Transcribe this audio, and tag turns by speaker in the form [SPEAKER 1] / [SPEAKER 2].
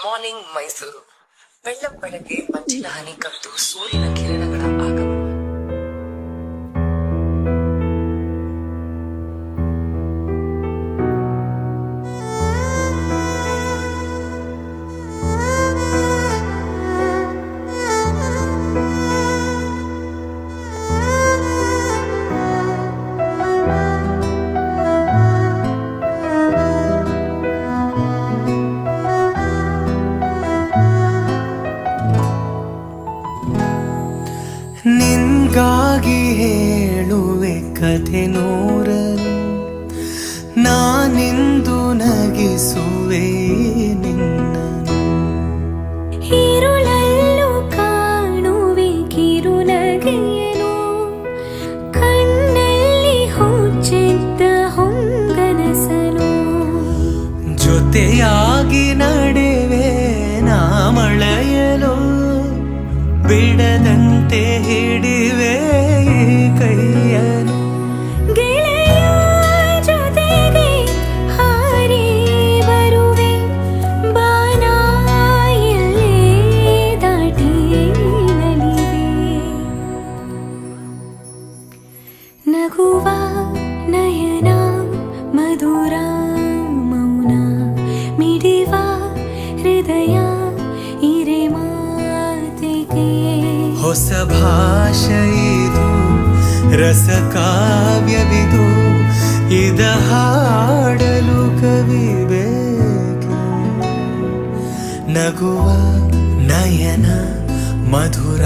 [SPEAKER 1] Morning Mysuru. ಬೆಳ್ಳಂಬೆಳಗ್ಗೆ ಮಂಜಿನ ಹನಿ ಕವಿದು ಸೂರ್ಯನ ಕಿರಣಗಳ ಆಗಮನ.
[SPEAKER 2] ನಿನ್ಗಾಗಿ ಹೇಳುವೆ ಕಥೆ ನೂರನು, ನಾನಿಂದು ನಗಿಸುವೆ ನಿನ್ನನು.
[SPEAKER 3] ഇരുളല്ലു ಕಾಣುವೆ ಕಿರುನಗೆಯನು, ಕಣ್ಣಲ್ಲಿ ಹುಚ್ಚಿದ್ದ ಹೊಂಗನಸನು.
[SPEAKER 2] ಜೊತೆಯಾಗಿ ನಡೆವೆ ನಾ ಮಳೆಯಲು, ಬಿಡದಂತೆ ಹಿಡಿವೆ ಕೈಯನು.
[SPEAKER 3] ಗೆಳೆಯ ಜೊತೆಗೆ ಹಾರಿ ಬರುವೆ, ಬಾನಾಯಲ್ಲೇ ದಾಟಿ ನಲಿವೆ. ನಗುವ ನಯನ ಮಧುರ ಮೌನ, ಮಿಡಿವ ಹೃದಯ ಇರೆ ಮಾತಿಗೆ.
[SPEAKER 2] ಹೊಸ ಭಾಷೆ ಇದು, ರಸ ಕಾವ್ಯವಿದು, ಇದ ಹಾಡಲು ಕವಿ ಬೇಕು. ನಗುವ ನಯನ ಮಧುರ